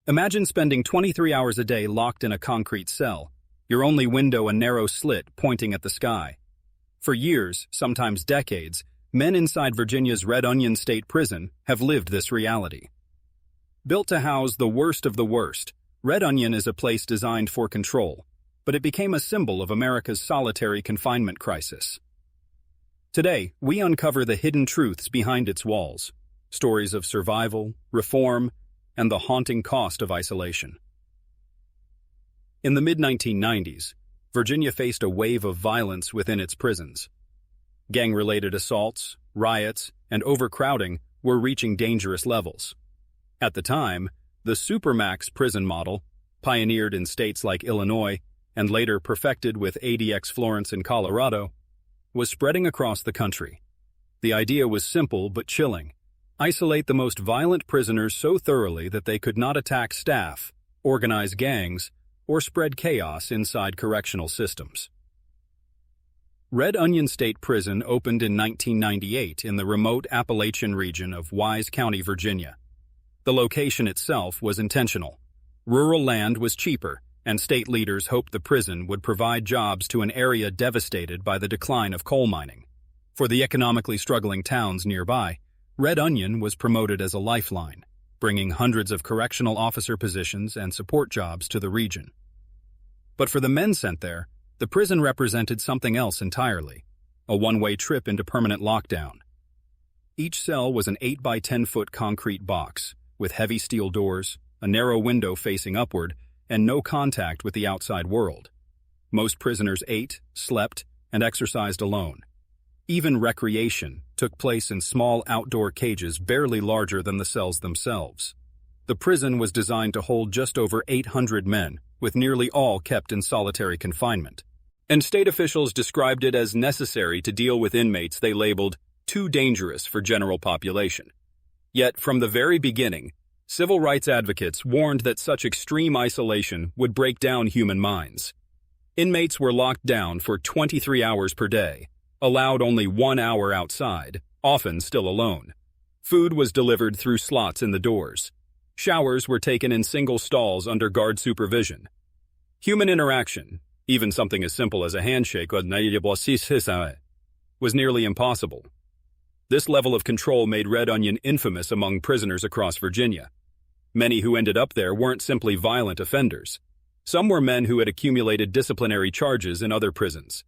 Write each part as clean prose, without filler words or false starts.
Imagine spending 23 hours a day locked in a concrete cell, your only window a narrow slit pointing at the sky. For years, sometimes decades, men inside Virginia's Red Onion State Prison have lived this reality. Built to house the worst of the worst, Red Onion is a place designed for control, but it became a symbol of America's solitary confinement crisis. Today, we uncover the hidden truths behind its walls, stories of survival, reform, and the haunting cost of isolation. In the mid-1990s, Virginia faced a wave of violence within its prisons. Gang-related assaults, riots, and overcrowding were reaching dangerous levels. At the time, the Supermax prison model, pioneered in states like Illinois and later perfected with ADX Florence in Colorado, was spreading across the country. The idea was simple but chilling. Isolate the most violent prisoners so thoroughly that they could not attack staff, organize gangs, or spread chaos inside correctional systems. Red Onion State Prison opened in 1998 in the remote Appalachian region of Wise County, Virginia. The location itself was intentional. Rural land was cheaper, and state leaders hoped the prison would provide jobs to an area devastated by the decline of coal mining. For the economically struggling towns nearby, Red Onion was promoted as a lifeline, bringing hundreds of correctional officer positions and support jobs to the region. But for the men sent there, the prison represented something else entirely, a one-way trip into permanent lockdown. Each cell was an 8 by 10-foot concrete box, with heavy steel doors, a narrow window facing upward, and no contact with the outside world. Most prisoners ate, slept, and exercised alone. Even recreation took place in small outdoor cages barely larger than the cells themselves. The prison was designed to hold just over 800 men, with nearly all kept in solitary confinement. And state officials described it as necessary to deal with inmates they labeled too dangerous for general population. Yet, from the very beginning, civil rights advocates warned that such extreme isolation would break down human minds. Inmates were locked down for 23 hours per day, allowed only 1 hour outside, often still alone. Food was delivered through slots in the doors. Showers were taken in single stalls under guard supervision. Human interaction, even something as simple as a handshake, was nearly impossible. This level of control made Red Onion infamous among prisoners across Virginia. Many who ended up there weren't simply violent offenders. Some were men who had accumulated disciplinary charges in other prisons,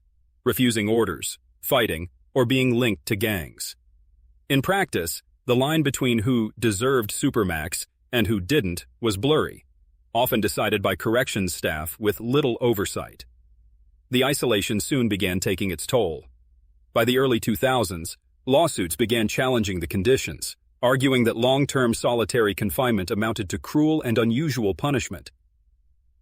refusing orders, fighting, or being linked to gangs. In practice, the line between who deserved Supermax and who didn't was blurry, often decided by corrections staff with little oversight. The isolation soon began taking its toll. By the early 2000s, lawsuits began challenging the conditions, arguing that long-term solitary confinement amounted to cruel and unusual punishment.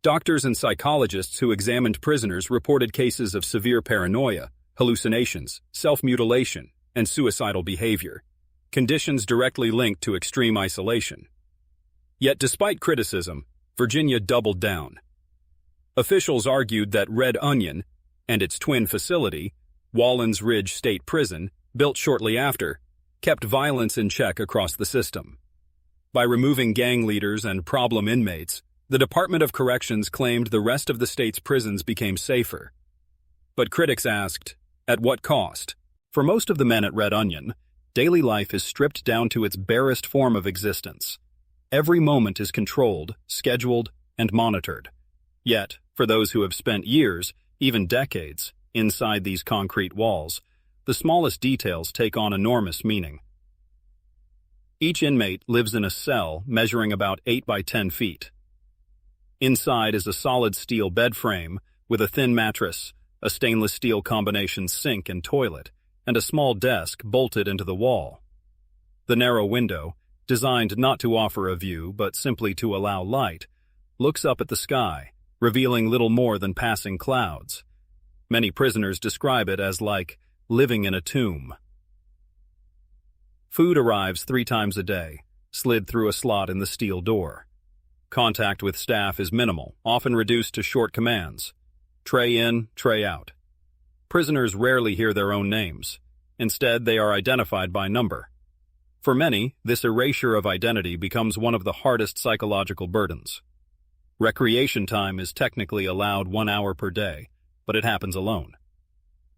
Doctors and psychologists who examined prisoners reported cases of severe paranoia, hallucinations, self-mutilation, and suicidal behavior, conditions directly linked to extreme isolation. Yet despite criticism, Virginia doubled down. Officials argued that Red Onion and its twin facility, Wallens Ridge State Prison, built shortly after, kept violence in check across the system. By removing gang leaders and problem inmates, the Department of Corrections claimed the rest of the state's prisons became safer. But critics asked, at what cost? For most of the men at Red Onion, daily life is stripped down to its barest form of existence. Every moment is controlled, scheduled, and monitored. Yet, for those who have spent years, even decades, inside these concrete walls, the smallest details take on enormous meaning. Each inmate lives in a cell measuring about 8 by 10 feet. Inside is a solid steel bed frame with a thin mattress, a stainless steel combination sink and toilet, and a small desk bolted into the wall. The narrow window, designed not to offer a view but simply to allow light, looks up at the sky, revealing little more than passing clouds. Many prisoners describe it as like living in a tomb. Food arrives 3 times a day, slid through a slot in the steel door. Contact with staff is minimal, often reduced to short commands. Tray in, tray out. Prisoners rarely hear their own names. Instead, they are identified by number. For many, this erasure of identity becomes one of the hardest psychological burdens. Recreation time is technically allowed 1 hour per day, but it happens alone.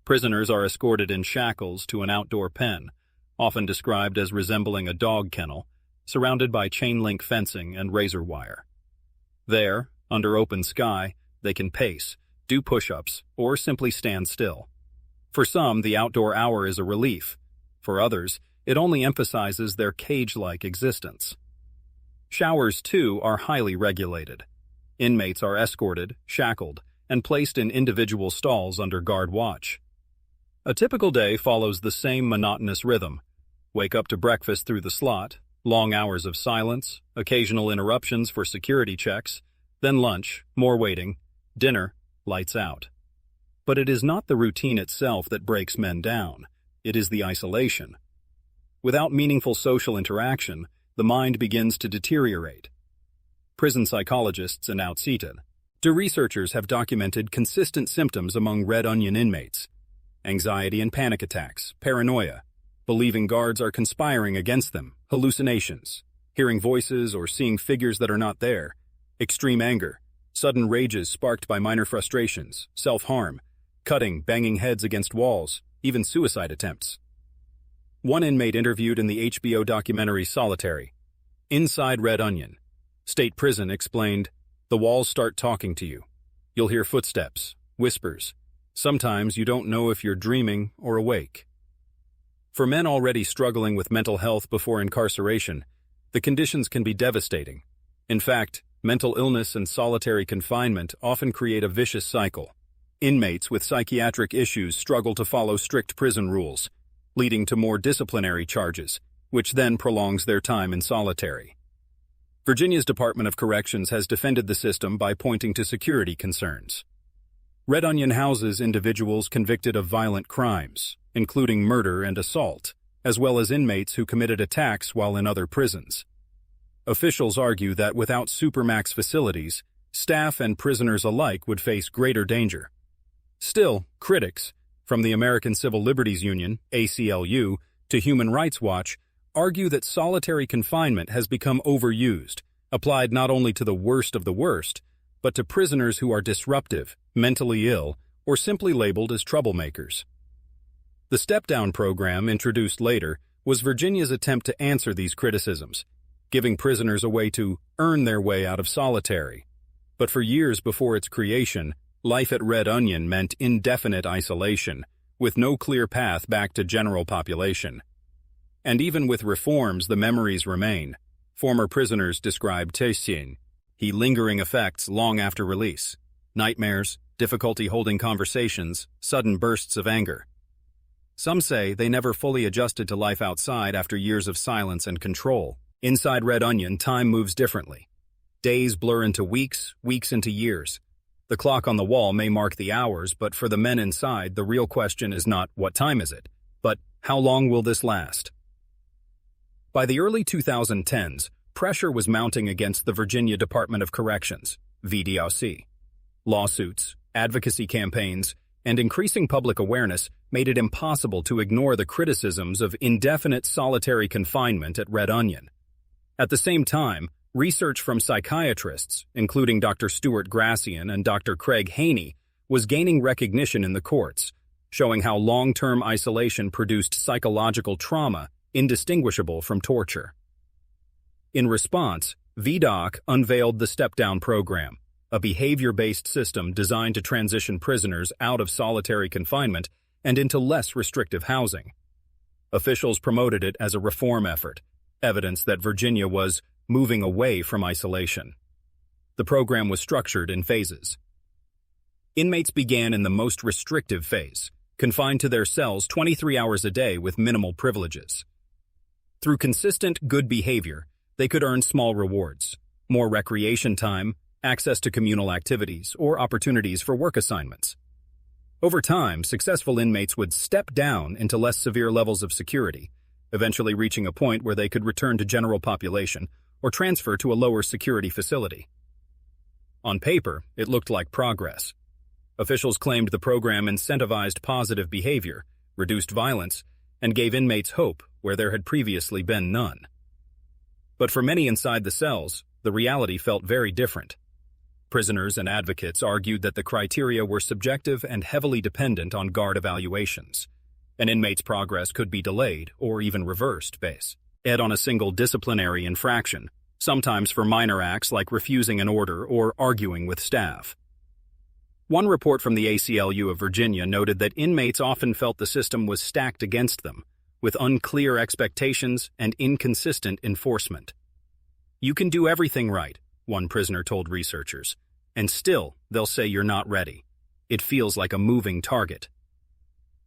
Prisoners are escorted in shackles to an outdoor pen, often described as resembling a dog kennel, surrounded by chain-link fencing and razor wire. There, under open sky, they can pace, do push-ups, or simply stand still. For some, the outdoor hour is a relief. For others, it only emphasizes their cage-like existence. Showers, too, are highly regulated. Inmates are escorted, shackled, and placed in individual stalls under guard watch. A typical day follows the same monotonous rhythm. Wake up to breakfast through the slot, long hours of silence, occasional interruptions for security checks, then lunch, more waiting, dinner, lights out. But it is not the routine itself that breaks men down. It is the isolation. Without meaningful social interaction, the mind begins to deteriorate. Prison psychologists and outseated. Researchers have documented consistent symptoms among Red Onion inmates: anxiety and panic attacks, paranoia, believing guards are conspiring against them, hallucinations, hearing voices or seeing figures that are not there, extreme anger, sudden rages sparked by minor frustrations, self-harm, cutting, banging heads against walls, even suicide attempts. One inmate interviewed in the HBO documentary Solitary, Inside Red Onion, State Prison, explained, "The walls start talking to you. You'll hear footsteps, whispers. Sometimes you don't know if you're dreaming or awake." For men already struggling with mental health before incarceration, the conditions can be devastating. In fact, mental illness and solitary confinement often create a vicious cycle. Inmates with psychiatric issues struggle to follow strict prison rules, leading to more disciplinary charges, which then prolongs their time in solitary. Virginia's Department of Corrections has defended the system by pointing to security concerns. Red Onion houses individuals convicted of violent crimes, including murder and assault, as well as inmates who committed attacks while in other prisons. Officials argue that without Supermax facilities, staff and prisoners alike would face greater danger. Still, critics, from the American Civil Liberties Union, ACLU, to Human Rights Watch, argue that solitary confinement has become overused, applied not only to the worst of the worst, but to prisoners who are disruptive, mentally ill, or simply labeled as troublemakers. The step-down program, introduced later, was Virginia's attempt to answer these criticisms, giving prisoners a way to earn their way out of solitary. But for years before its creation, life at Red Onion meant indefinite isolation, with no clear path back to general population. And even with reforms, the memories remain. Former prisoners described testimonies, lingering effects long after release, nightmares, difficulty holding conversations, sudden bursts of anger. Some say they never fully adjusted to life outside after years of silence and control. Inside Red Onion, time moves differently. Days blur into weeks, weeks into years. The clock on the wall may mark the hours, but for the men inside, the real question is not what time is it, but how long will this last? By the early 2010s, pressure was mounting against the Virginia Department of Corrections, VDOC. Lawsuits, advocacy campaigns, and increasing public awareness made it impossible to ignore the criticisms of indefinite solitary confinement at Red Onion. At the same time, research from psychiatrists, including Dr. Stuart Gracian and Dr. Craig Haney, was gaining recognition in the courts, showing how long-term isolation produced psychological trauma indistinguishable from torture. In response, VDOC unveiled the step-down program, a behavior-based system designed to transition prisoners out of solitary confinement and into less restrictive housing. Officials promoted it as a reform effort, evidence that Virginia was moving away from isolation. The program was structured in phases. Inmates began in the most restrictive phase, confined to their cells 23 hours a day with minimal privileges. Through consistent good behavior, they could earn small rewards, more recreation time, access to communal activities, or opportunities for work assignments. Over time, successful inmates would step down into less severe levels of security, eventually reaching a point where they could return to general population or transfer to a lower security facility. On paper, it looked like progress. Officials claimed the program incentivized positive behavior, reduced violence, and gave inmates hope where there had previously been none. But for many inside the cells, the reality felt very different. Prisoners and advocates argued that the criteria were subjective and heavily dependent on guard evaluations. An inmate's progress could be delayed or even reversed based on a single disciplinary infraction, sometimes for minor acts like refusing an order or arguing with staff. One report from the ACLU of Virginia noted that inmates often felt the system was stacked against them, with unclear expectations and inconsistent enforcement. "You can do everything right," one prisoner told researchers, "and still they'll say you're not ready. It feels like a moving target."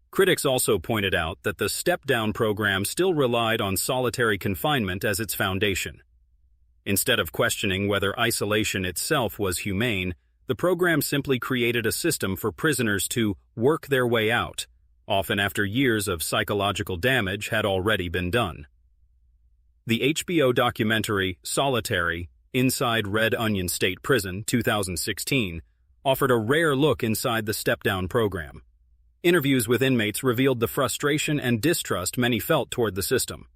Critics also pointed out that the step-down program still relied on solitary confinement as its foundation. Instead of questioning whether isolation itself was humane, the program simply created a system for prisoners to work their way out, often after years of psychological damage had already been done. The HBO documentary Solitary: Inside Red Onion State Prison, 2016, offered a rare look inside the step-down program. Interviews with inmates revealed the frustration and distrust many felt toward the system.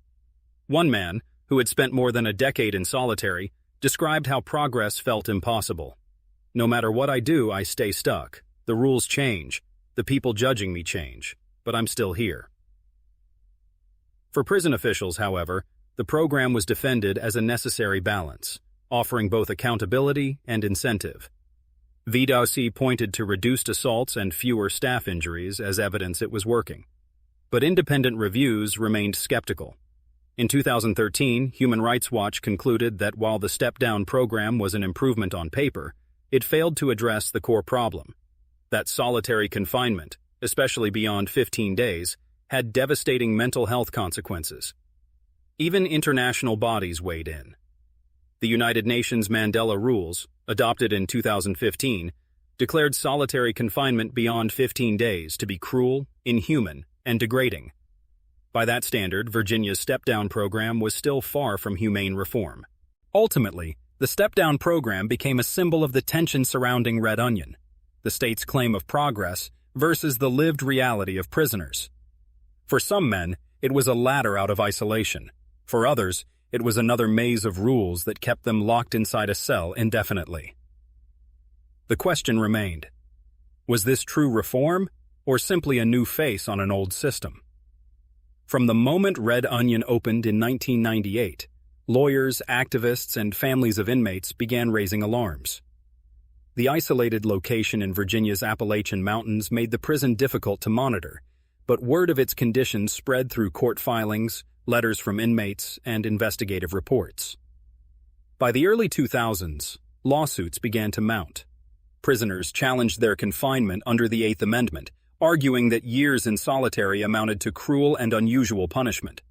One man, who had spent more than a decade in solitary, described how progress felt impossible. "No matter what I do, I stay stuck. The rules change. The people judging me change. But I'm still here." For prison officials, however, the program was defended as a necessary balance, offering both accountability and incentive. VDOC pointed to reduced assaults and fewer staff injuries as evidence it was working. But independent reviews remained skeptical. In 2013, Human Rights Watch concluded that while the step-down program was an improvement on paper, it failed to address the core problem: that solitary confinement, especially beyond 15 days, had devastating mental health consequences. Even international bodies weighed in. The United Nations Mandela Rules, adopted in 2015, declared solitary confinement beyond 15 days to be cruel, inhuman, and degrading. By that standard, Virginia's step-down program was still far from humane reform. Ultimately, the step-down program became a symbol of the tension surrounding Red Onion, the state's claim of progress versus the lived reality of prisoners. For some men, it was a ladder out of isolation. For others, it was another maze of rules that kept them locked inside a cell indefinitely. The question remained: was this true reform, or simply a new face on an old system? From the moment Red Onion opened in 1998, lawyers, activists, and families of inmates began raising alarms. The isolated location in Virginia's Appalachian Mountains made the prison difficult to monitor, but word of its conditions spread through court filings, letters from inmates, and investigative reports. By the early 2000s, lawsuits began to mount. Prisoners challenged their confinement under the Eighth Amendment, arguing that years in solitary amounted to cruel and unusual punishment.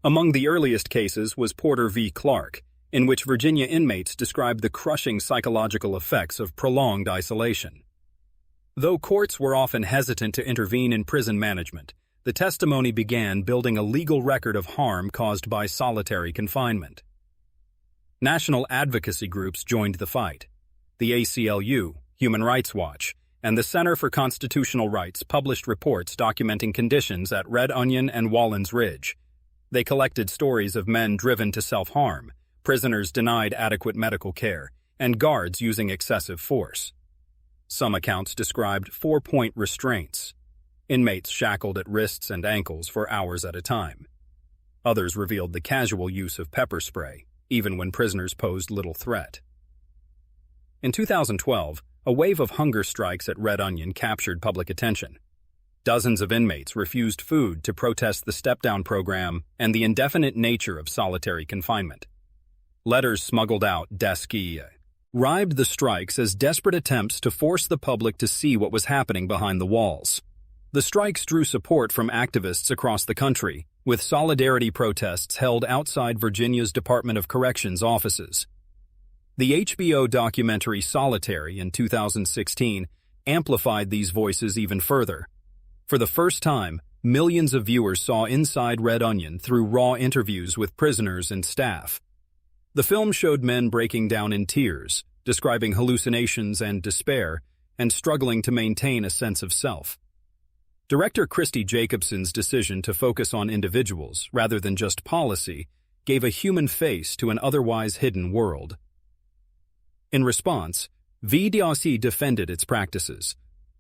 Among the earliest cases was Porter v. Clarke, in which Virginia inmates described the crushing psychological effects of prolonged isolation. Though courts were often hesitant to intervene in prison management, the testimony began building a legal record of harm caused by solitary confinement. National advocacy groups joined the fight. The ACLU, Human Rights Watch, and the Center for Constitutional Rights published reports documenting conditions at Red Onion and Wallens Ridge. They collected stories of men driven to self-harm, prisoners denied adequate medical care, and guards using excessive force. Some accounts described four-point restraints, inmates shackled at wrists and ankles for hours at a time. Others revealed the casual use of pepper spray, even when prisoners posed little threat. In 2012, a wave of hunger strikes at Red Onion captured public attention. Dozens of inmates refused food to protest the step-down program and the indefinite nature of solitary confinement. Letters smuggled out described the strikes as desperate attempts to force the public to see what was happening behind the walls. The strikes drew support from activists across the country, with solidarity protests held outside Virginia's Department of Corrections offices. The HBO documentary Solitary in 2016 amplified these voices even further. For the first time, millions of viewers saw inside Red Onion through raw interviews with prisoners and staff. The film showed men breaking down in tears, describing hallucinations and despair, and struggling to maintain a sense of self. Director Christy Jacobson's decision to focus on individuals rather than just policy gave a human face to an otherwise hidden world. In response, VDRC defended its practices.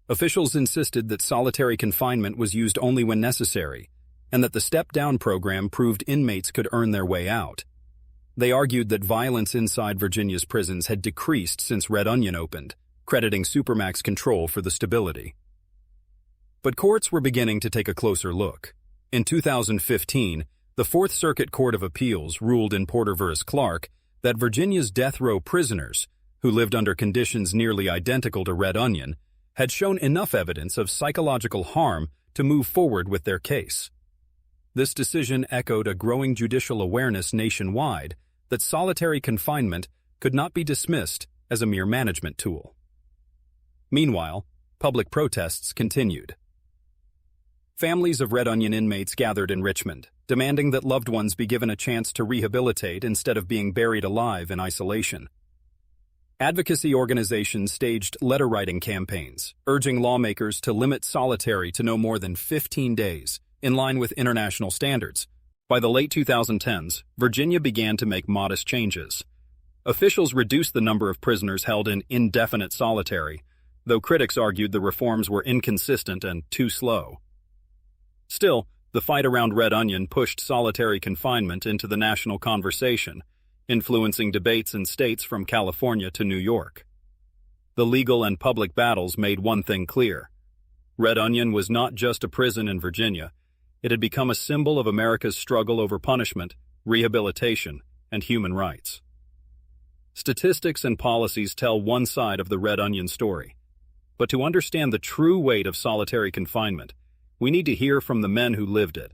Officials insisted that solitary confinement was used only when necessary, and that the step-down program proved inmates could earn their way out. They argued that violence inside Virginia's prisons had decreased since Red Onion opened, crediting Supermax control for the stability. But courts were beginning to take a closer look. In 2015, the Fourth Circuit Court of Appeals ruled in Porter v. Clarke that Virginia's death row prisoners, who lived under conditions nearly identical to Red Onion, had shown enough evidence of psychological harm to move forward with their case. This decision echoed a growing judicial awareness nationwide that solitary confinement could not be dismissed as a mere management tool. Meanwhile, public protests continued. Families of Red Onion inmates gathered in Richmond, demanding that loved ones be given a chance to rehabilitate instead of being buried alive in isolation. Advocacy organizations staged letter-writing campaigns, urging lawmakers to limit solitary to no more than 15 days, in line with international standards. By the late 2010s, Virginia began to make modest changes. Officials reduced the number of prisoners held in indefinite solitary, though critics argued the reforms were inconsistent and too slow. Still, the fight around Red Onion pushed solitary confinement into the national conversation, influencing debates in states from California to New York. The legal and public battles made one thing clear. Red Onion was not just a prison in Virginia. It had become a symbol of America's struggle over punishment, rehabilitation, and human rights. Statistics and policies tell one side of the Red Onion story. But to understand the true weight of solitary confinement, we need to hear from the men who lived it.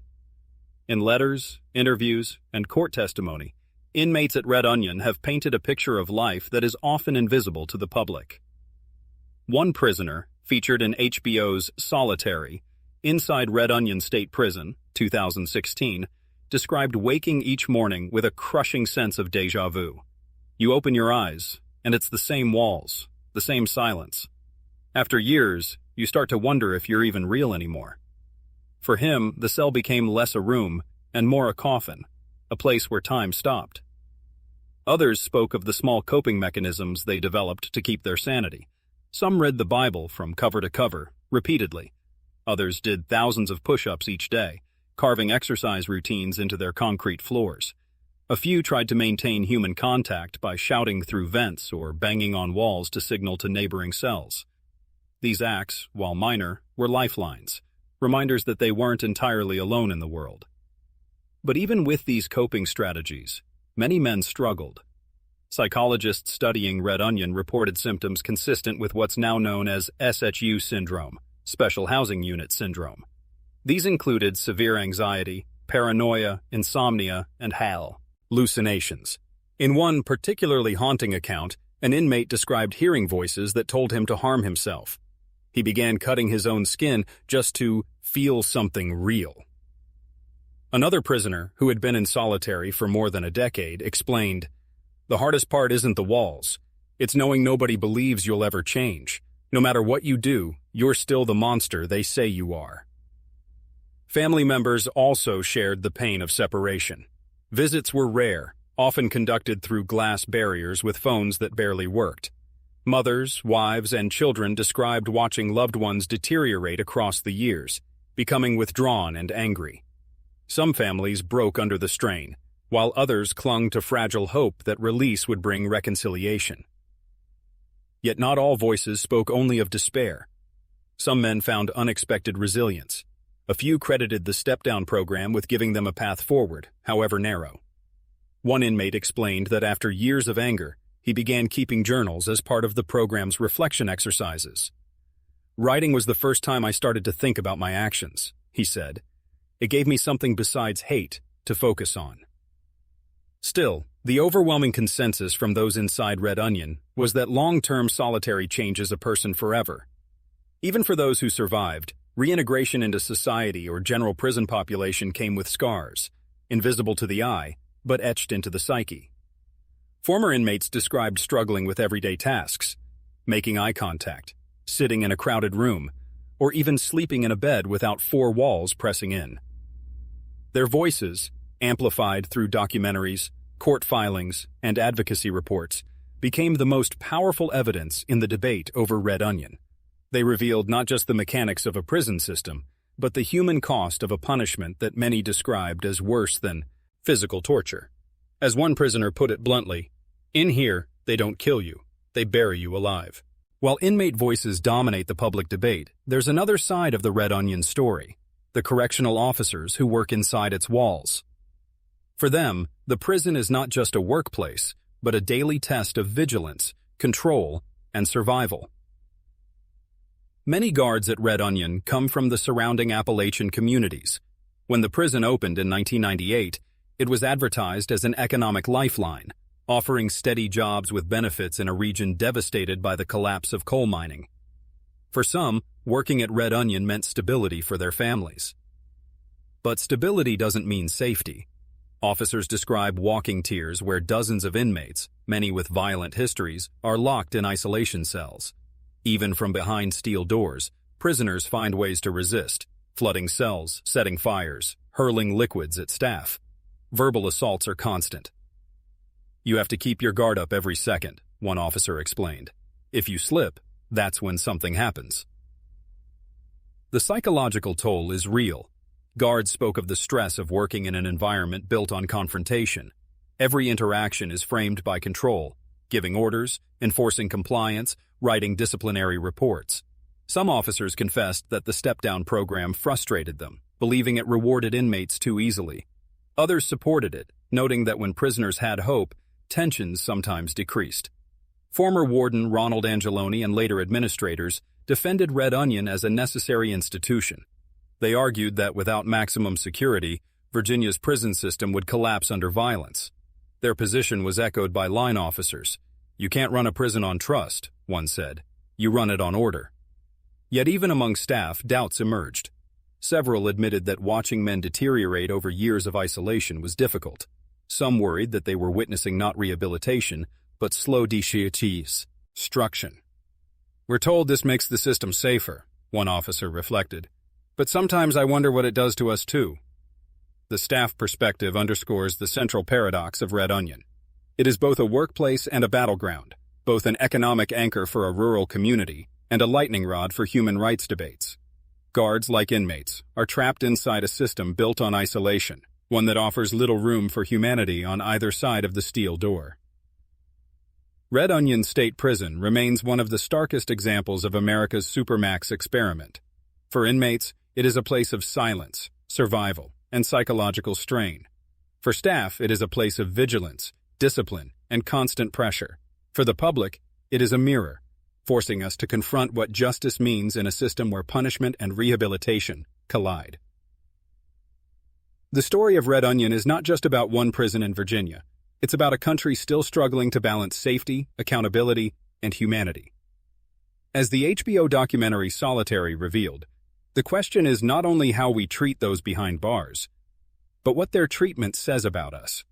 In letters, interviews, and court testimony, inmates at Red Onion have painted a picture of life that is often invisible to the public. One prisoner, featured in HBO's Solitary, Inside Red Onion State Prison, 2016, described waking each morning with a crushing sense of déjà vu. You open your eyes, and it's the same walls, the same silence. After years, you start to wonder if you're even real anymore. For him, the cell became less a room and more a coffin, a place where time stopped. Others spoke of the small coping mechanisms they developed to keep their sanity. Some read the Bible from cover to cover, repeatedly. Others did thousands of push-ups each day, carving exercise routines into their concrete floors. A few tried to maintain human contact by shouting through vents or banging on walls to signal to neighboring cells. These acts, while minor, were lifelines, reminders that they weren't entirely alone in the world. But even with these coping strategies, many men struggled. Psychologists studying Red Onion reported symptoms consistent with what's now known as SHU syndrome, Special Housing Unit Syndrome. These included severe anxiety, paranoia, insomnia, and hallucinations. In one particularly haunting account, an inmate described hearing voices that told him to harm himself. He began cutting his own skin just to feel something real. Another prisoner, who had been in solitary for more than a decade, explained, "The hardest part isn't the walls. It's knowing nobody believes you'll ever change. No matter what you do, you're still the monster they say you are." Family members also shared the pain of separation. Visits were rare, often conducted through glass barriers with phones that barely worked. Mothers, wives, and children described watching loved ones deteriorate across the years, becoming withdrawn and angry. Some families broke under the strain, while others clung to fragile hope that release would bring reconciliation. Yet not all voices spoke only of despair. Some men found unexpected resilience. A few credited the step-down program with giving them a path forward, however narrow. One inmate explained that after years of anger, he began keeping journals as part of the program's reflection exercises. "Writing was the first time I started to think about my actions," he said. "It gave me something besides hate to focus on." Still, the overwhelming consensus from those inside Red Onion was that long-term solitary changes a person forever. Even for those who survived, reintegration into society or general prison population came with scars, invisible to the eye, but etched into the psyche. Former inmates described struggling with everyday tasks, making eye contact, sitting in a crowded room, or even sleeping in a bed without four walls pressing in. Their voices, amplified through documentaries, court filings, and advocacy reports, became the most powerful evidence in the debate over Red Onion. They revealed not just the mechanics of a prison system, but the human cost of a punishment that many described as worse than physical torture. As one prisoner put it bluntly, "In here, they don't kill you, they bury you alive." While inmate voices dominate the public debate, there's another side of the Red Onion story: the correctional officers who work inside its walls. For them, the prison is not just a workplace, but a daily test of vigilance, control, and survival. Many guards at Red Onion come from the surrounding Appalachian communities. When the prison opened in 1998, it was advertised as an economic lifeline, offering steady jobs with benefits in a region devastated by the collapse of coal mining. For some, working at Red Onion meant stability for their families. But stability doesn't mean safety. Officers describe walking tiers where dozens of inmates, many with violent histories, are locked in isolation cells. Even from behind steel doors, prisoners find ways to resist, flooding cells, setting fires, hurling liquids at staff. Verbal assaults are constant. "You have to keep your guard up every second," one officer explained. "If you slip, that's when something happens." The psychological toll is real. Guards spoke of the stress of working in an environment built on confrontation. Every interaction is framed by control, giving orders, enforcing compliance, writing disciplinary reports. Some officers confessed that the step-down program frustrated them, believing it rewarded inmates too easily. Others supported it, noting that when prisoners had hope, tensions sometimes decreased. Former warden Ronald Angeloni and later administrators defended Red Onion as a necessary institution. They argued that without maximum security, Virginia's prison system would collapse under violence. Their position was echoed by line officers. "You can't run a prison on trust," one said. "You run it on order." Yet even among staff, doubts emerged. Several admitted that watching men deteriorate over years of isolation was difficult. Some worried that they were witnessing not rehabilitation, but slow destruction. "We're told this makes the system safer," one officer reflected. "But sometimes I wonder what it does to us too." The staff perspective underscores the central paradox of Red Onion. It is both a workplace and a battleground, both an economic anchor for a rural community and a lightning rod for human rights debates. Guards, like inmates, are trapped inside a system built on isolation, one that offers little room for humanity on either side of the steel door. Red Onion State Prison remains one of the starkest examples of America's Supermax experiment. For inmates, it is a place of silence, survival, and psychological strain. For staff, it is a place of vigilance, discipline, and constant pressure. For the public, it is a mirror, forcing us to confront what justice means in a system where punishment and rehabilitation collide. The story of Red Onion is not just about one prison in Virginia. It's about a country still struggling to balance safety, accountability, and humanity. As the HBO documentary Solitary revealed, the question is not only how we treat those behind bars, but what their treatment says about us.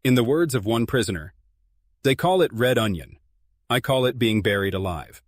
In the words of one prisoner, "They call it Red Onion. I call it being buried alive."